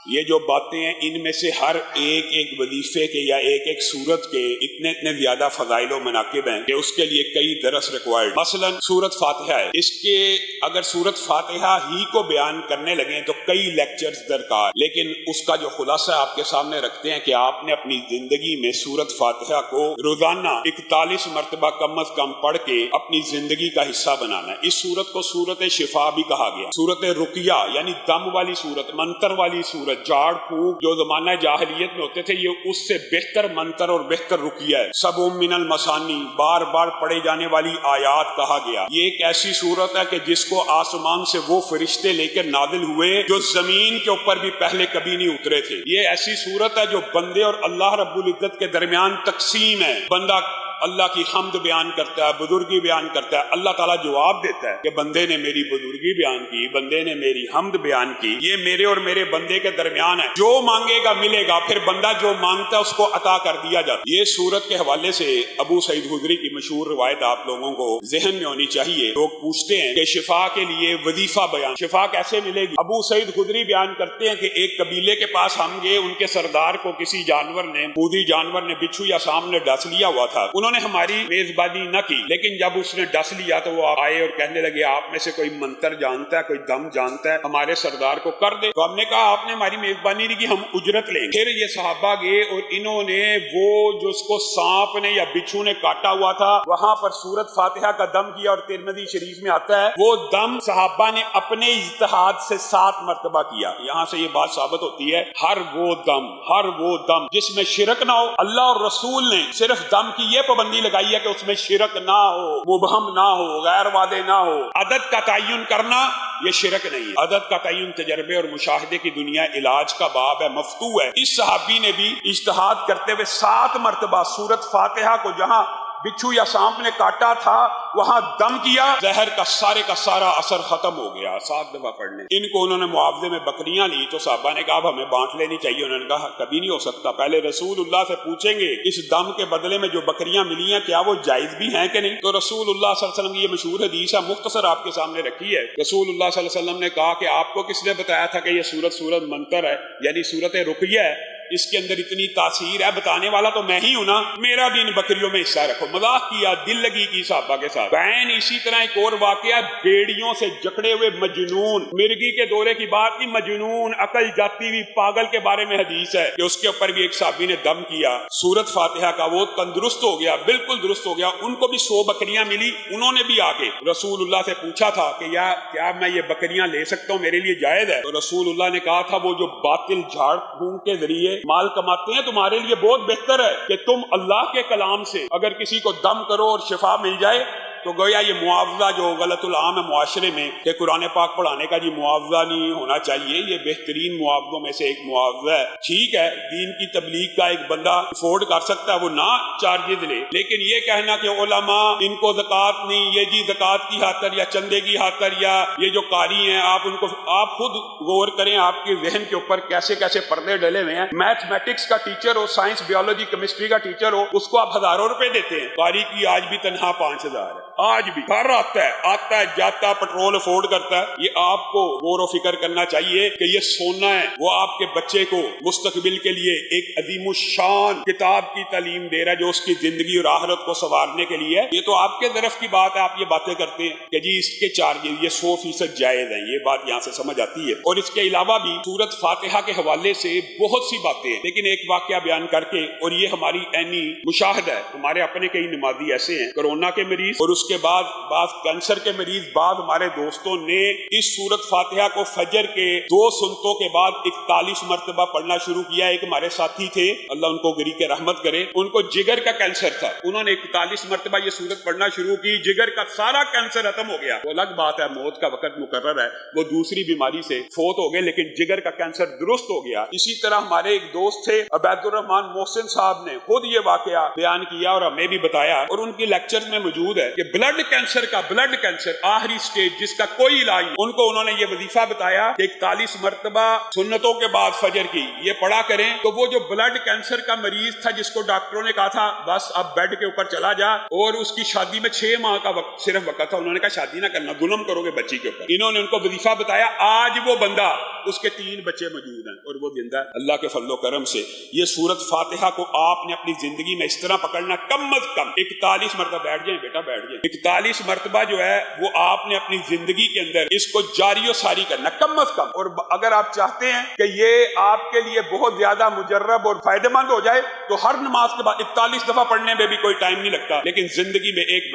یہ جو باتیں ہیں ان میں سے ہر ایک وظیفے کے یا ایک سورت کے اتنے زیادہ فضائل و مناقب ہیں کہ اس کے لیے کئی درس ریکوائرڈ۔ مثلا سورت فاتحہ ہے، اس کے اگر سورت فاتحہ ہی کو بیان کرنے لگیں تو کئی لیکچرز درکار، لیکن اس کا جو خلاصہ آپ کے سامنے رکھتے ہیں کہ آپ نے اپنی زندگی میں سورت فاتحہ کو روزانہ 41 مرتبہ کم از کم پڑھ کے اپنی زندگی کا حصہ بنانا ہے۔ اس سورت کو سورت شفا بھی کہا گیا، سورت رقیہ یعنی دم والی سورت، منتر والی سورت، جھاڑ پھونک جو زمانہ جاہلیت میں ہوتے تھے، یہ اس سے بہتر منتر اور بہتر رقیہ ہے۔ سبع من المثانی، بار بار پڑھے جانے والی آیات کہا گیا۔ یہ ایک ایسی سورت ہے کہ جس کو آسمان سے وہ فرشتے لے کر نازل ہوئے جو زمین کے اوپر بھی پہلے کبھی نہیں اترے تھے۔ یہ ایسی سورت ہے جو بندے اور اللہ رب العزت کے درمیان تقسیم ہے۔ بندہ اللہ کی حمد بیان کرتا ہے، بزرگی بیان کرتا ہے، اللہ تعالیٰ جواب دیتا ہے کہ بندے نے میری بزرگی بیان کی، بندے نے میری حمد بیان کی، یہ میرے اور میرے بندے کے درمیان ہے، جو مانگے گا ملے گا، پھر بندہ جو مانگتا ہے اس کو عطا کر دیا جاتا ہے۔ یہ سورت کے حوالے سے ابو سعید خدری کی مشہور روایت آپ لوگوں کو ذہن میں ہونی چاہیے۔ لوگ پوچھتے ہیں کہ شفا کے لیے وظیفہ بیان، شفا کیسے ملے گی؟ ابو سعید خدری بیان کرتے ہیں کہ ایک قبیلے کے پاس ہم گئے، ان کے سردار کو کسی جانور نے، بودی جانور نے، بچھو یا سام نے ڈس لیا ہوا تھا۔ انہوں نے ہماری میزبانی نہ کی، لیکن جب اس نے ڈس لیا تو وہ آئے اور کہنے لگے آپ میں سے کوئی منتر جانتا ہے، کوئی دم جانتا ہے، ہمارے سردار کو کر دے۔ تو ہم نے کہا آپ نے ہماری میزبانی نہیں کی، ہم اجرت لیں گے۔ پھر یہ صحابہ گئے اور انہوں نے وہ جو اس کو سانپ نے یا بچھو نے کاٹا ہوا تھا وہاں پر سورت فاتحہ کا دم کیا، اور ترمذی شریف میں آتا ہے وہ دم صحابہ نے اپنے اجتہاد سے 7 مرتبہ کیا۔ یہاں سے یہ بات ثابت ہوتی ہے ہر وہ دم جس میں شرک نہ ہو، اللہ اور رسول نے صرف دم کی یہ پابندی لگائی ہے کہ اس میں شرک نہ ہو، مبہم نہ ہو، غیر واضح نہ ہو۔ عدد کا تعین کرنا یہ شرک نہیں ہے، عدد کا تعین تجربے اور مشاہدے کی دنیا علاج کا باب ہے، مفتوح ہے۔ اس صحابی نے بھی اجتہاد کرتے ہوئے 7 مرتبہ سورت فاتحہ کو جہاں بچھو یا سانپ نے کاٹا تھا وہاں دم کیا، زہر کا سارا اثر ختم ہو گیا 7 دفعہ پڑھنے۔ ان کو انہوں نے معاوضے میں بکریاں لی تو صحابہ نے کہا ہمیں بانٹ لینی چاہیے، انہوں نے کہا کبھی نہیں ہو سکتا، پہلے رسول اللہ سے پوچھیں گے اس دم کے بدلے میں جو بکریاں ملی ہیں کیا وہ جائز بھی ہیں کہ نہیں۔ تو رسول اللہ صلی اللہ علیہ وسلم کی یہ مشہور حدیث ہے، مختصر آپ کے سامنے رکھی ہے۔ رسول اللہ صلی اللہ علیہ وسلم نے کہا کہ آپ کو کس نے بتایا تھا کہ یہ سورت منتر ہے، یعنی سورت رقیہ ہے، اس کے اندر اتنی تاثیر ہے، بتانے والا تو میں ہی ہوں نا، میرا بھی ان بکریوں میں حصہ رکھو۔ مذاق کیا، دل لگی کی صحابہ کے ساتھ۔ بین اسی طرح ایک اور واقعہ، بھیڑیوں سے جکڑے ہوئے مجنون، مرغی کے دورے کی بات کی، مجنون عقل جاتی ہوئی پاگل کے بارے میں حدیث ہے کہ اس کے اوپر بھی ایک صحابی نے دم کیا سورت فاتحہ کا، وہ تندرست ہو گیا، بالکل درست ہو گیا۔ ان کو بھی 100 بکریاں ملی، انہوں نے بھی آ کے رسول اللہ سے پوچھا تھا کہ کیا میں یہ بکریاں لے سکتا ہوں، میرے لیے جائز ہے؟ تو رسول اللہ نے کہا تھا وہ جو باطل جھاڑ پھونک کے ذریعے مال کماتے ہیں تمہارے لیے بہت بہتر ہے کہ تم اللہ کے کلام سے اگر کسی کو دم کرو اور شفا مل جائے تو گویا یہ معاوضہ جو غلط العام ہے معاشرے میں کہ قرآن پاک پڑھانے کا جی معاوضہ نہیں ہونا چاہیے، یہ بہترین معاوضوں میں سے ایک معاوضہ ہے۔ ٹھیک ہے دین کی تبلیغ کا ایک بندہ افورڈ کر سکتا ہے، وہ نہ چارجز لے، لیکن یہ کہنا کہ علماء ان کو زکوٰۃ نہیں، یہ جی زکوٰۃ کی خاطر یا چندے کی خاطر، یا یہ جو قاری ہیں آپ ان کو، آپ خود غور کریں آپ کے ذہن کے اوپر کیسے کیسے پردے ڈلے ہوئے ہیں۔ میتھمیٹکس کا ٹیچر ہو، سائنس بیولوجی کیمسٹری کا ٹیچر ہو، اس کو آپ ہزاروں روپے دیتے ہیں، قاری کی آج بھی تنہا 5000 ہے، آج بھی گھر آتا ہے جاتا ہے، پیٹرول افورڈ کرتا ہے۔ یہ آپ کو غور و فکر کرنا چاہیے کہ یہ سونا ہے، وہ آپ کے بچے کو مستقبل کے لیے ایک عظیم الشان کتاب کی تعلیم دے رہا ہے جو اس کی زندگی اور آخرت کو سنوارنے کے لیے ہے۔ یہ تو آپ کے طرف کی بات ہے، آپ یہ باتیں کرتے ہیں کہ جی اس کے چارجز یہ 100% جائز ہیں، یہ بات یہاں سے سمجھ آتی ہے۔ اور اس کے علاوہ بھی سورت فاتحہ کے حوالے سے بہت سی باتیں ہیں، لیکن ایک واقعہ بیان کر کے، اور یہ ہماری عینی مشاہدہ ہے، ہمارے اپنے کئی نمازی ایسے ہیں، کورونا کے مریض اور اس کے بعد بعض کینسر کے مریض، بعض ہمارے دوستوں نے اس سورت فاتحہ کو فجر کے 2 سنتوں کے بعد 41 مرتبہ پڑھنا شروع کیا۔ ایک ہمارے ساتھی تھے، اللہ ان کو گری کے رحمت کرے، ان کو جگر کا کینسر تھا، انہوں نے 41 مرتبہ یہ سورت پڑھنا شروع کی، جگر کا سارا کینسر ختم ہو گیا۔ وہ الگ بات ہے، موت کا وقت مقرر ہے، وہ دوسری بیماری سے فوت ہو گئے، لیکن جگر کا کینسر درست ہو گیا۔ اسی طرح ہمارے ایک دوست تھے عبید الرحمان محسن صاحب نے خود یہ واقعہ بیان کیا اور ہمیں بھی بتایا، اور ان کی لیکچر میں موجود ہے کہ بلڈ کینسر آخری سٹیج جس کا کوئی علاج نہیں، ان کو انہوں نے یہ وظیفہ بتایا کہ 41 مرتبہ سنتوں کے بعد فجر کی یہ پڑھا کریں۔ تو وہ جو بلڈ کینسر کا مریض تھا جس کو ڈاکٹروں نے کہا تھا بس اب بیڈ کے اوپر چلا جا، اور اس کی شادی میں 6 ماہ کا صرف وقت تھا، انہوں نے کہا شادی نہ کرنا، ظلم کرو گے بچی کے اوپر، انہوں نے ان کو وظیفہ بتایا۔ آج وہ بندہ اس کے 3 بچے موجود ہیں اور وہ زندہ ہے اللہ کے فضل و کرم سے۔ یہ سورت فاتحہ کو آپ نے اپنی زندگی میں اس طرح پکڑنا، کم از کم 41 مرتبہ، بیٹھ جائیں بیٹا بیٹھ جائیں، 41 مرتبہ جو ہے وہ آپ نے اپنی زندگی کے اندر اس کو جاری و ساری کرنا کم از کم۔ اور اگر آپ چاہتے ہیں کہ یہ آپ کے لیے بہت زیادہ مجرب اور فائدہ مند ہو جائے تو ہر نماز کے بعد 41 دفعہ پڑھنے میں بھی کوئی ٹائم نہیں لگتا، لیکن زندگی میں 1 مرتبہ